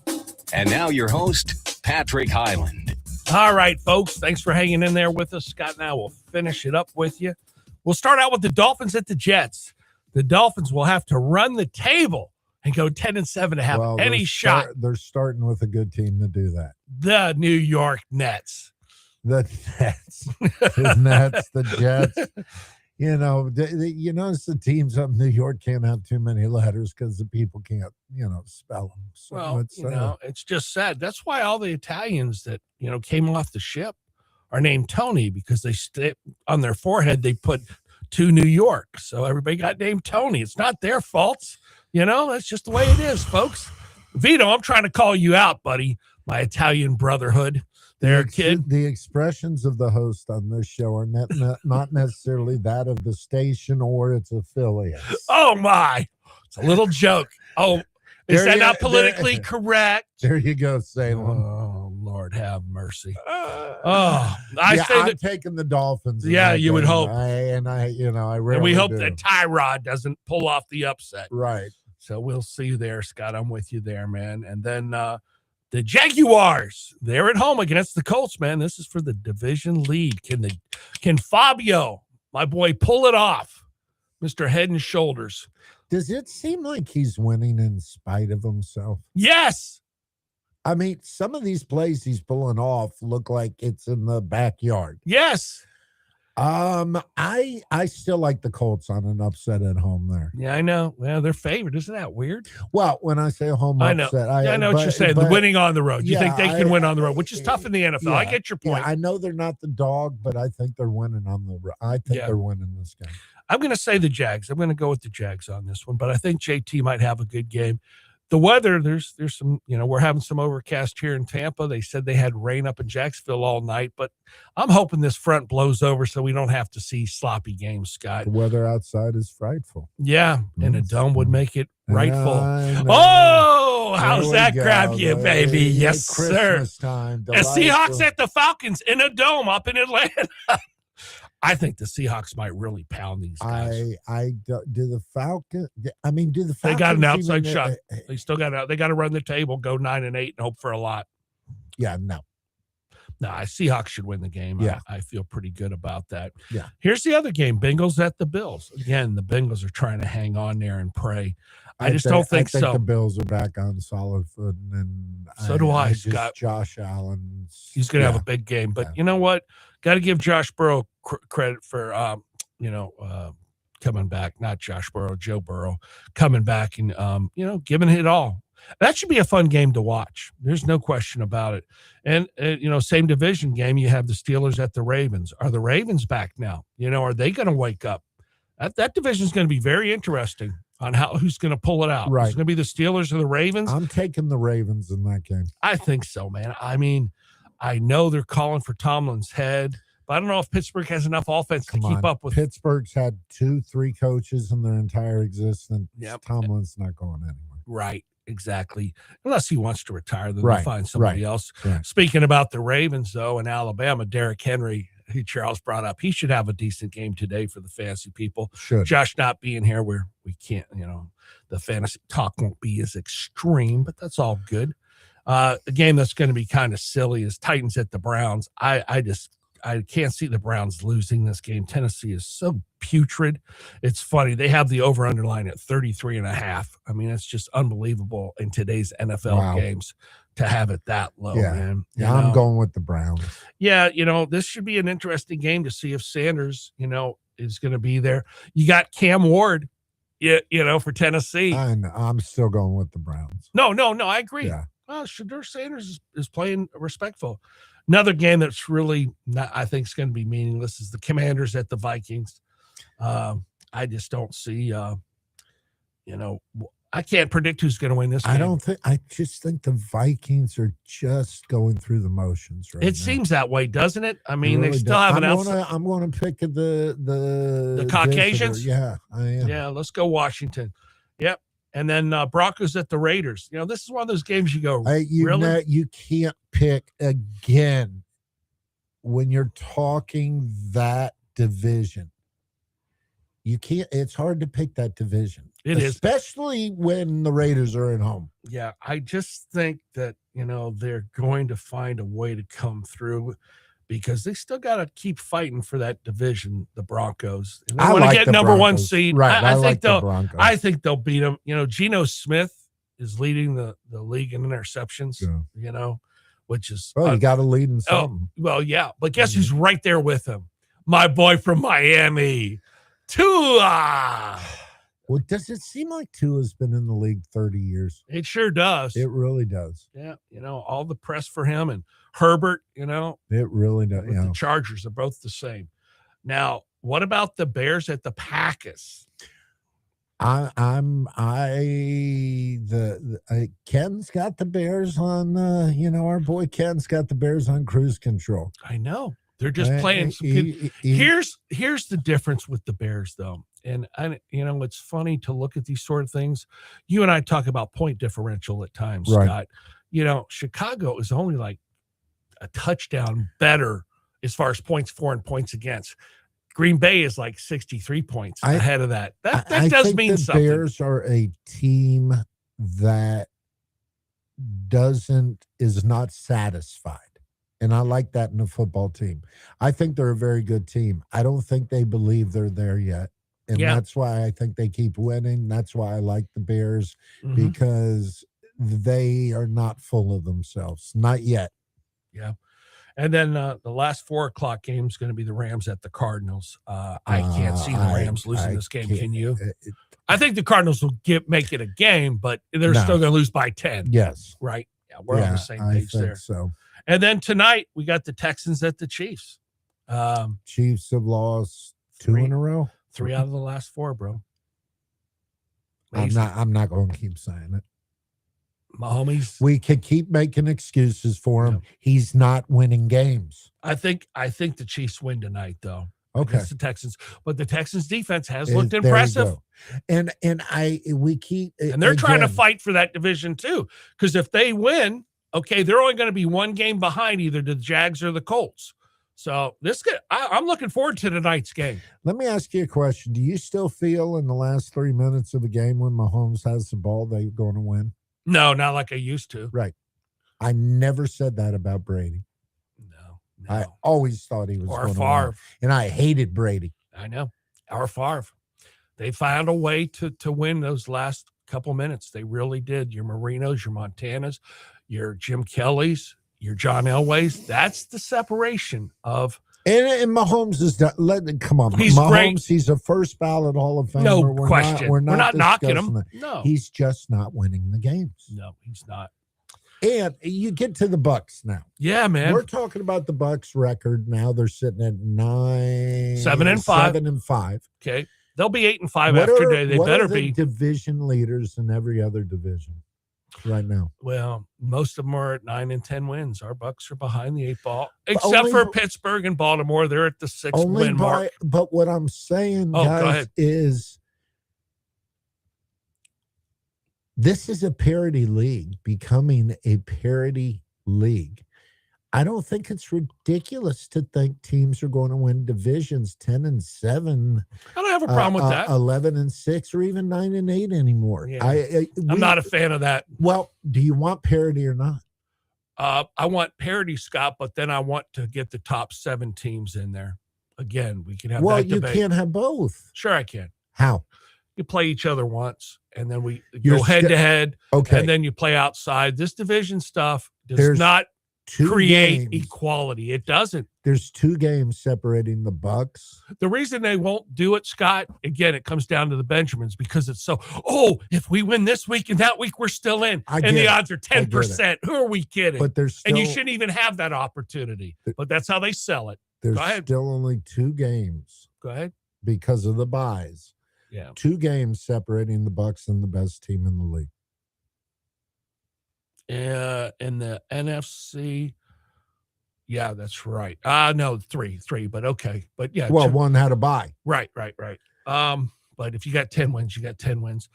And now your host, Patrick Highland. All right, folks. Thanks for hanging in there with us. Scott and I will finish it up with you. We'll start out with the Dolphins at the Jets. The Dolphins will have to run the table and go 10-7 to have any shot. They're starting with a good team to do that. The New York Nets. The Nets. The Nets, the Jets. You know, you notice the teams up in New York can't have too many letters because the people can't, spell them. So Well, it's just sad. That's why all the Italians that, came off the ship are named Tony, because on their forehead, they put to New York. So everybody got named Tony. It's not their fault. That's just the way it is, folks. Vito, I'm trying to call you out, buddy, my Italian brotherhood. there, kid. The expressions of the host on this show are not necessarily that of the station or its affiliates. Oh my, it's a little joke. Oh, is that not politically correct? There you go, Salem. Oh, Lord have mercy. I'm taking the Dolphins. Yeah, you would hope. I really and we hope do. that Tyrod doesn't pull off the upset. Right. So we'll see you there, Scott. I'm with you there, man. And then the Jaguars, they're at home against the Colts, man. This is for the division lead. Can Fabio, my boy, pull it off? Mr. Head and Shoulders. Does it seem like he's winning in spite of himself? Yes. I mean, some of these plays he's pulling off look like it's in the backyard. Yes. I still like the Colts on an upset at home there. Yeah, I know. Well, they're favored. Isn't that weird? Well, when I say a home upset, I know what you're saying. The winning on the road. You think they can win on the road, which is tough in the NFL. Yeah, I get your point. Yeah, I know they're not the dog, but I think they're winning on the road. I think they're winning this game. I'm going to say the Jags. I'm going to go with the Jags on this one, but I think JT might have a good game. The weather, there's some, we're having some overcast here in Tampa. They said they had rain up in Jacksonville all night, but I'm hoping this front blows over so we don't have to see sloppy games, Scott. The weather outside is frightful. Yeah, and a dome would make it rightful. Oh, how's that grab you, baby? Yes, sir. Time, the Seahawks at the Falcons in a dome up in Atlanta. I think the Seahawks might really pound these guys. Do the Falcons? I mean, do the Falcons? They got an outside shot. They still got They got to run the table, go 9-8, and hope for a lot. Yeah, no. Seahawks should win the game. Yeah, I feel pretty good about that. Yeah. Here's the other game: Bengals at the Bills. Again, the Bengals are trying to hang on there and pray. I don't think so. The Bills are back on solid foot, and so do I. Scott. Josh Allen. He's going to have a big game, but you know what? Got to give Josh Burrow credit for coming back. Not Josh Burrow, Joe Burrow coming back and giving it all. That should be a fun game to watch. There's no question about it. And same division game. You have the Steelers at the Ravens. Are the Ravens back now? Are they going to wake up? That division is going to be very interesting on who's going to pull it out. Right. It's going to be the Steelers or the Ravens. I'm taking the Ravens in that game. I think so, man. I mean, I know they're calling for Tomlin's head, but I don't know if Pittsburgh has enough offense to keep up with. Pittsburgh's had 2-3 coaches in their entire existence. Yep. Tomlin's not going anywhere. Right. Exactly. Unless he wants to retire, then they'll find somebody else. Right. Speaking about the Ravens, though, in Alabama, Derrick Henry, who Charles brought up, he should have a decent game today for the fantasy people. Should. Josh not being here, we can't, the fantasy talk won't be as extreme, but that's all good. A game that's going to be kind of silly is Titans at the Browns. I can't see the Browns losing this game. Tennessee is so putrid. It's funny. They have the over-under line at 33.5. I mean, it's just unbelievable in today's NFL games to have it that low, man. Yeah, I'm going with the Browns. Yeah, this should be an interesting game to see if Sanders, is going to be there. You got Cam Ward, for Tennessee. I'm still going with the Browns. No, I agree. Yeah. Shedeur Sanders is playing respectful. Another game that's really not, I think, is going to be meaningless is the Commanders at the Vikings. I just don't see, I can't predict who's going to win this game. I just think the Vikings are just going through the motions right now. It seems that way, doesn't it? I mean, they still have an outside. I'm going to pick the Caucasians. Visitor. Yeah, I am. Yeah, let's go Washington. Yep. And then Broncos at the Raiders. This is one of those games you go, really? You can't pick again when you're talking that division. You can't. It's hard to pick that division. It is, especially when the Raiders are at home. Yeah, I just think that they're going to find a way to come through because they still got to keep fighting for that division. The Broncos. And they want to get number one seed. Right. I think they'll beat them. Geno Smith is leading the league in interceptions. Yeah. Which is you got to lead in something. Well, yeah, but guess who's right there with him? My boy from Miami. Tua. Well, does it seem like Tua's been in the league 30 years? It sure does. It really does. Yeah, all the press for him and Herbert, It really does. The Chargers are both the same. Now, what about the Bears at the Packers? Ken's got the Bears on. Our boy Ken's got the Bears on cruise control. I know they're just playing. Some good. Here's the difference with the Bears, though, and it's funny to look at these sort of things. You and I talk about point differential at times, Right. Scott. Chicago is only like a touchdown better as far as points for and points against. Green Bay is like 63 points ahead of that. That does think mean the something. Bears are a team that is not satisfied. And I like that in a football team. I think they're a very good team. I don't think they believe they're there yet. And that's why I think they keep winning. That's why I like the Bears, because they are not full of themselves. Not yet. Yeah. And then the last 4:00 game is going to be the Rams at the Cardinals. I can't see the Rams losing this game. Can you? I think the Cardinals will make it a game, but they're still going to lose by 10. Yes. Right? Yeah, we're on the same page there. So. And then tonight, we got the Texans at the Chiefs. Chiefs have lost 2 in a row. 3 out of the last 4, bro. Amazing. I'm not going to keep saying it. Mahomes. We could keep making excuses for him. Yeah. He's not winning games. I think the Chiefs win tonight, though. Okay. Against the Texans, but the Texans defense has looked impressive. And we keep and they're trying to fight for that division too. Because if they win, okay, they're only going to be 1 game behind either the Jags or the Colts. So I'm looking forward to tonight's game. Let me ask you a question. Do you still feel in the last 3 minutes of a game when Mahomes has the ball, they're going to win? No, not like I used to. Right. I never said that about Brady. No. I always thought he was or going to Favre. win. And I hated Brady. I know. Or Favre. They found a way to win those last couple minutes. They really did. Your Marinos, your Montanas, your Jim Kellys, your John Elways. That's the separation of. And Mahomes is done. Come on, he's Mahomes. Great. He's a first ballot Hall of Famer. No question. We're not knocking him. That. No, he's just not winning the games. No, he's not. And you get to the Bucks now. Yeah, man. We're talking about the Bucks record now. They're sitting at 7-5. 7-5. Okay, they'll be 8-5 after today. They better be division leaders in every other division right now. Well, most of them are at 9 and 10 wins. Our Bucks are behind the 8 ball, except for Pittsburgh and Baltimore. They're at the 6 win mark. But what I'm saying, guys, is this is a parity league becoming a parity league. I don't think it's ridiculous to think teams are going to win divisions 10-7. I don't have a problem with that. 11-6 or even 9-8 anymore. Yeah. I'm not a fan of that. Well, do you want parity or not? I want parity, Scott, but then I want to get the top 7 teams in there. Again, we can have that debate. Well, you can't have both. Sure, I can. How? You play each other once, and then we go head-to-head. Okay. And then you play outside. This division stuff does not create equality. It doesn't. There's 2 games separating the Bucks. The reason they won't do it, Scott, again, it comes down to the Benjamins because it's if we win this week and that week we're still in, and the odds are 10%. Who are we kidding? But and you shouldn't even have that opportunity. But that's how they sell it. There's still only 2 games. Go ahead. Because of the buys. Yeah. 2 games separating the Bucks and the best team in the league. In the NFC, yeah, that's right. No, three, but okay. But yeah. Well, 1 had a bye. Right. But if you got 10 wins, you got 10 wins.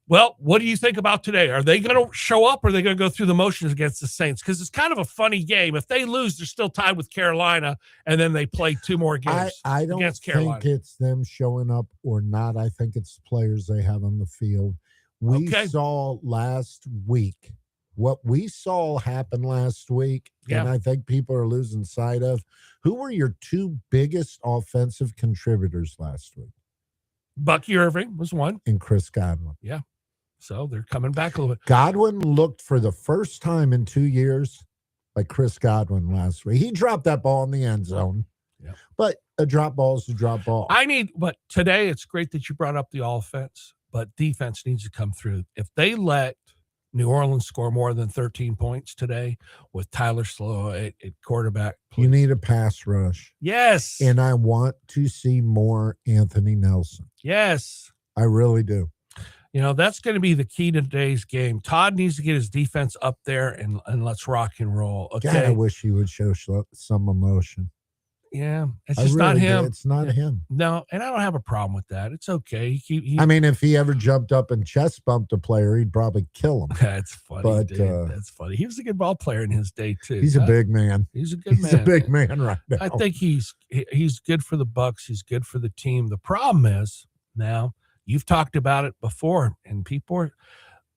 Well, what do you think about today? Are they going to show up or are they going to go through the motions against the Saints? Because it's kind of a funny game. If they lose, they're still tied with Carolina, and then they play 2 more games I don't against Carolina. think it's them showing up or not. I think it's players they have on the field. We saw last week what we saw happen last week, and I think people are losing sight of. Who were your 2 biggest offensive contributors last week? Bucky Irving was one. And Chris Godwin. Yeah. So they're coming back a little bit. Godwin looked for the first time in 2 years like Chris Godwin last week. He dropped that ball in the end zone. Yeah. But a drop ball is a drop ball. But today it's great that you brought up the offense, but defense needs to come through. If they let New Orleans score more than 13 points today with Tyler Slow at quarterback, please. You need a pass rush. Yes. And I want to see more Anthony Nelson. Yes. I really do. That's going to be the key to today's game. Todd needs to get his defense up there and let's rock and roll. Okay. God, I wish he would show some emotion. Yeah. It's I just not really do. him. It's not him. No. And I don't have a problem with that. It's okay. I mean, if he ever jumped up and chest bumped a player, he'd probably kill him. That's funny. But, dude. That's funny. He was a good ball player in his day too. He's a big man. He's a good man. He's a big man right now. I think he's good for the Bucks. He's good for the team. The problem is now you've talked about it before, and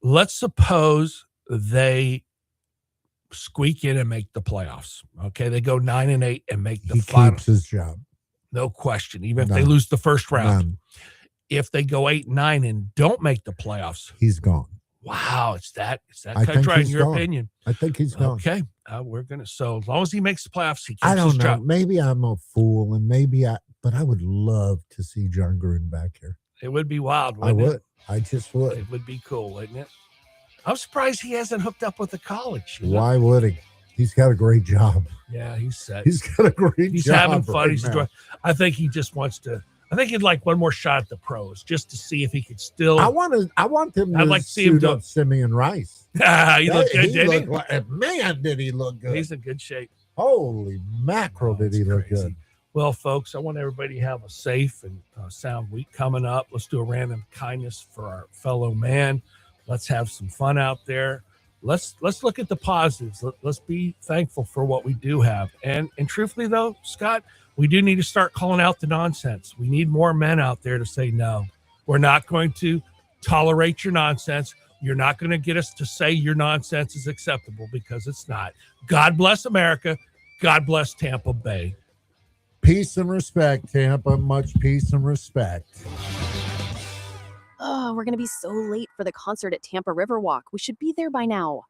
let's suppose they squeak in and make the playoffs. Okay, they go 9-8 and make the final. Keeps his job, no question. Even if they lose the first round, None. If they go 8-9 and don't make the playoffs, he's gone. Wow, it's that I cut think dry in he's your gone. opinion. I think he's gone. Okay, we're gonna. So as long as he makes the playoffs, he keeps I don't his know. job. Maybe I'm a fool, and but I would love to see John Gruden back here. It would be wild. I Wouldn't would. It? I just would. It would be cool, wouldn't it? I'm surprised he hasn't hooked up with the college. Why would he? He's got a great job. Yeah, he's set. He's got a great He's job. having fun. right He's now. enjoying. I think he just wants to. I think he'd like one more shot at the pros just to see if he could still. I want them to I'd like to see him suit do up Simeon Rice. he looked good, didn't he? looked like, man, did he look good? He's in good shape. Holy mackerel, did It's he look crazy. good? Well, folks, I want everybody to have a safe and sound week coming up. Let's do a random kindness for our fellow man. Let's have some fun out there. Let's look at the positives. Let's be thankful for what we do have. And truthfully, though, Scott, we do need to start calling out the nonsense. We need more men out there to say, no, we're not going to tolerate your nonsense. You're not going to get us to say your nonsense is acceptable, because it's not. God bless America. God bless Tampa Bay. Peace and respect, Tampa. Much peace and respect. Oh, we're going to be so late for the concert at Tampa Riverwalk. We should be there by now.